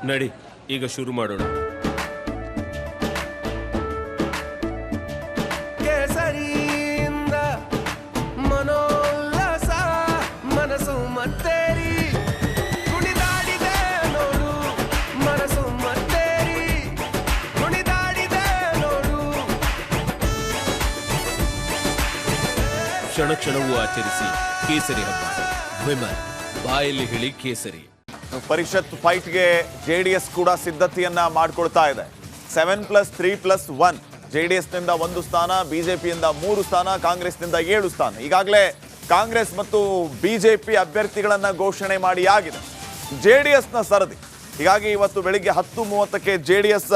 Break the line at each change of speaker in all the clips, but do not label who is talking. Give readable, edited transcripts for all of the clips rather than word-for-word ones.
ನಡಿ ಈಗ ಶುರು ಮಾಡೋಣ.
ಕೇಸರಿಯಿಂದ ಮನೋಲ್ಲಾಸ ಮನಸ್ಸು ಮತ್ತೇರಿ ಕುಣಿದಾಡಿದೆ ನೋಡು, ಮನಸ್ಸು ಮತ್ತೇರಿ ಕುಣಿದಾಡಿದೆ ನೋಡು.
ಕ್ಷಣ ಕ್ಷಣವೂ ಆಚರಿಸಿ ಕೇಸರಿ ಹಬ್ಬ. ವಿಮಲ್ ಬಾಯಲ್ಲಿ ಹೇಳಿ ಕೇಸರಿ.
ಪರಿಷತ್ ಫೈಟ್ಗೆ ಜೆಡಿಎಸ್ ಕೂಡ ಸಿದ್ಧತೆಯನ್ನ ಮಾಡಿಕೊಳ್ತಾ ಇದೆ. 7+3+1 ಜೆಡಿಎಸ್ನಿಂದ 1 ಸ್ಥಾನ, ಬಿಜೆಪಿಯಿಂದ 3 ಸ್ಥಾನ, ಕಾಂಗ್ರೆಸ್ನಿಂದ 7 ಸ್ಥಾನ. ಈಗಾಗಲೇ ಕಾಂಗ್ರೆಸ್ ಮತ್ತು ಬಿಜೆಪಿ ಅಭ್ಯರ್ಥಿಗಳನ್ನ ಘೋಷಣೆ ಮಾಡಿ ಆಗಿದೆ. ಜೆಡಿಎಸ್ನ ಸರದಿ. ಹೀಗಾಗಿ ಇವತ್ತು ಬೆಳಿಗ್ಗೆ 10:30ಕ್ಕೆ ಜೆಡಿಎಸ್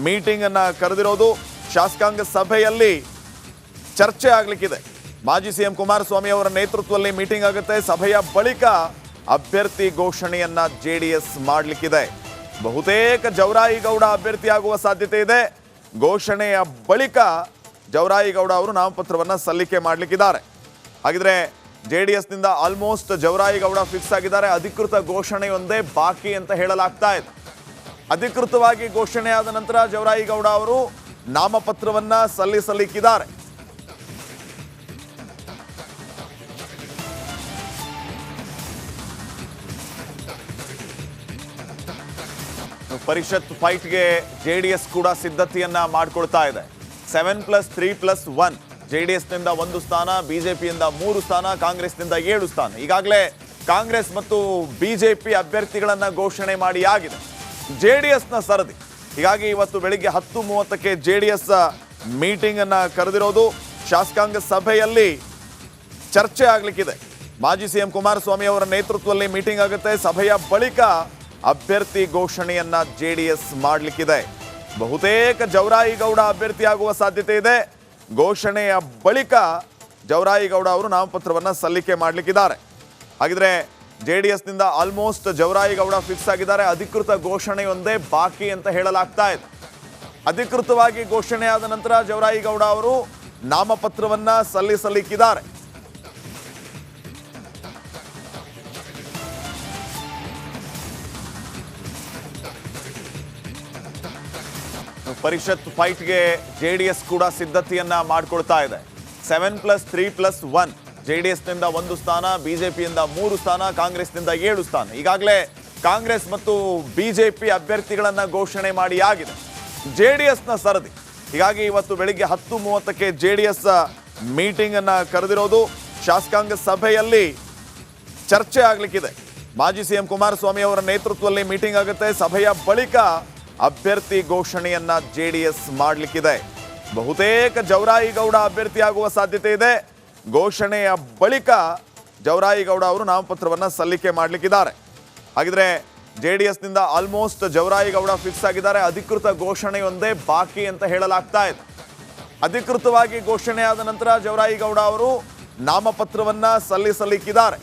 ಮೀಟಿಂಗ್ ಅನ್ನ ಕರೆದಿರೋದು. ಶಾಸಕಾಂಗ ಸಭೆಯಲ್ಲಿ ಚರ್ಚೆ ಆಗ್ಲಿಕ್ಕಿದೆ. ಮಾಜಿ ಸಿಎಂ ಕುಮಾರಸ್ವಾಮಿ ಅವರ ನೇತೃತ್ವದಲ್ಲಿ ಮೀಟಿಂಗ್ ಆಗುತ್ತೆ. ಸಭೆಯ ಬಳಿಕ ಅಭ್ಯರ್ಥಿ ಘೋಷಣೆಯನ್ನ ಜೆಡಿಎಸ್ ಮಾಡಲಿಕ್ಕಿದೆ. ಬಹುತೇಕ ಜವರಾಯಿಗೌಡ ಅಭ್ಯರ್ಥಿಯಾಗುವ ಸಾಧ್ಯತೆ ಇದೆ. ಘೋಷಣೆಯ ಬಳಿಕ ಜವರಾಯಿಗೌಡ ಅವರು ನಾಮಪತ್ರವನ್ನ ಸಲ್ಲಿಕೆ ಮಾಡಲಿಕ್ಕಿದ್ದಾರೆ. ಹಾಗಿದ್ರೆ ಜೆಡಿಎಸ್ನಿಂದ ಆಲ್ಮೋಸ್ಟ್ ಜವರಾಯಿಗೌಡ ಫಿಕ್ಸ್ ಆಗಿದ್ದಾರೆ. ಅಧಿಕೃತ ಘೋಷಣೆಯೊಂದೇ ಬಾಕಿ ಅಂತ ಹೇಳಲಾಗ್ತಾ ಇದೆ. ಅಧಿಕೃತವಾಗಿ ಘೋಷಣೆಯಾದ ನಂತರ ಜವರಾಯಿಗೌಡ ಅವರು ನಾಮಪತ್ರವನ್ನ ಸಲ್ಲಿಸಲಿಕ್ಕಿದ್ದಾರೆ. ಪರಿಷತ್ ಫೈಟ್ಗೆ ಜೆಡಿಎಸ್ ಕೂಡ ಸಿದ್ಧತೆಯನ್ನ ಮಾಡಿಕೊಳ್ತಾ ಇದೆ. 7+3+1 ಜೆಡಿಎಸ್ನಿಂದ 1 ಸ್ಥಾನ, ಬಿಜೆಪಿಯಿಂದ 3 ಸ್ಥಾನ, ಕಾಂಗ್ರೆಸ್ನಿಂದ 7 ಸ್ಥಾನ. ಈಗಾಗಲೇ ಕಾಂಗ್ರೆಸ್ ಮತ್ತು ಬಿಜೆಪಿ ಅಭ್ಯರ್ಥಿಗಳನ್ನ ಘೋಷಣೆ ಮಾಡಿ ಆಗಿದೆ. ಜೆಡಿಎಸ್ನ ಸರದಿ. ಹೀಗಾಗಿ ಇವತ್ತು ಬೆಳಿಗ್ಗೆ 10:30ಕ್ಕೆ ಜೆಡಿಎಸ್ ಮೀಟಿಂಗ್ ಅನ್ನ ಕರೆದಿರೋದು. ಶಾಸಕಾಂಗ ಸಭೆಯಲ್ಲಿ ಚರ್ಚೆ ಆಗ್ಲಿಕ್ಕಿದೆ. ಮಾಜಿ ಸಿಎಂ ಕುಮಾರಸ್ವಾಮಿ ಅವರ ನೇತೃತ್ವದಲ್ಲಿ ಮೀಟಿಂಗ್ ಆಗುತ್ತೆ. ಸಭೆಯ ಬಳಿಕ ಅಭ್ಯರ್ಥಿ ಘೋಷಣೆಯನ್ನ ಜೆಡಿಎಸ್ ಮಾಡಲಿಕ್ಕಿದೆ. ಬಹುತೇಕ ಜವರಾಯಿಗೌಡ ಅಭ್ಯರ್ಥಿಯಾಗುವ ಸಾಧ್ಯತೆ ಇದೆ. ಘೋಷಣೆಯ ಬಳಿಕ ಜವರಾಯಿಗೌಡ ಅವರು ನಾಮಪತ್ರವನ್ನ ಸಲ್ಲಿಕೆ ಮಾಡಲಿಕ್ಕಿದ್ದಾರೆ. ಹಾಗಿದ್ರೆ ಜೆಡಿಎಸ್ನಿಂದ ಆಲ್ಮೋಸ್ಟ್ ಜವರಾಯಿಗೌಡ ಫಿಕ್ಸ್ ಆಗಿದ್ದಾರೆ. ಅಧಿಕೃತ ಘೋಷಣೆಯೊಂದೇ ಬಾಕಿ ಅಂತ ಹೇಳಲಾಗ್ತಾ ಇದೆ. ಅಧಿಕೃತವಾಗಿ ಘೋಷಣೆಯಾದ ನಂತರ ಜವರಾಯಿಗೌಡ ಅವರು ನಾಮಪತ್ರವನ್ನ ಸಲ್ಲಿಸಲಿಕ್ಕಿದ್ದಾರೆ. ಪರಿಷತ್ ಫೈಟ್ಗೆ ಜೆಡಿಎಸ್ ಕೂಡ ಸಿದ್ಧತೆಯನ್ನ ಮಾಡಿಕೊಳ್ತಾ ಇದೆ. 7+3+1 ಜೆಡಿಎಸ್ನಿಂದ 1 ಸ್ಥಾನ, ಬಿಜೆಪಿಯಿಂದ 3 ಸ್ಥಾನ, ಕಾಂಗ್ರೆಸ್ನಿಂದ 7 ಸ್ಥಾನ. ಈಗಾಗಲೇ ಕಾಂಗ್ರೆಸ್ ಮತ್ತು ಬಿಜೆಪಿ ಅಭ್ಯರ್ಥಿಗಳನ್ನ ಘೋಷಣೆ ಮಾಡಿ ಆಗಿದೆ. ಜೆಡಿಎಸ್ನ ಸರದಿ. ಹೀಗಾಗಿ ಇವತ್ತು ಬೆಳಿಗ್ಗೆ 10:30ಕ್ಕೆ ಜೆಡಿಎಸ್ ಮೀಟಿಂಗ್ ಅನ್ನ ಕರೆದಿರೋದು. ಶಾಸಕಾಂಗ ಸಭೆಯಲ್ಲಿ ಚರ್ಚೆ ಆಗ್ಲಿಕ್ಕಿದೆ. ಮಾಜಿ ಸಿಎಂ ಕುಮಾರಸ್ವಾಮಿ ಅವರ ನೇತೃತ್ವದಲ್ಲಿ ಮೀಟಿಂಗ್ ಆಗುತ್ತೆ. ಸಭೆಯ ಬಳಿಕ ಅಭ್ಯರ್ಥಿ ಘೋಷಣೆಯನ್ನ ಜೆಡಿಎಸ್ ಮಾಡಲಿಕ್ಕಿದೆ. ಬಹುತೇಕ ಜವರಾಯಿಗೌಡ ಅಭ್ಯರ್ಥಿಯಾಗುವ ಸಾಧ್ಯತೆ ಇದೆ. ಘೋಷಣೆಯ ಬಳಿಕ ಜವರಾಯಿಗೌಡ ಅವರು ನಾಮಪತ್ರವನ್ನ ಸಲ್ಲಿಕೆ ಮಾಡಲಿಕ್ಕಿದ್ದಾರೆ. ಹಾಗಿದ್ರೆ ಜೆಡಿಎಸ್ನಿಂದ ಆಲ್ಮೋಸ್ಟ್ ಜವರಾಯಿಗೌಡ ಫಿಕ್ಸ್ ಆಗಿದ್ದಾರೆ. ಅಧಿಕೃತ ಘೋಷಣೆಯೊಂದೇ ಬಾಕಿ ಅಂತ ಹೇಳಲಾಗ್ತಾ ಇದೆ. ಅಧಿಕೃತವಾಗಿ ಘೋಷಣೆಯಾದ ನಂತರ ಜವರಾಯಿಗೌಡ ಅವರು ನಾಮಪತ್ರವನ್ನ ಸಲ್ಲಿಸಲಿಕ್ಕಿದ್ದಾರೆ.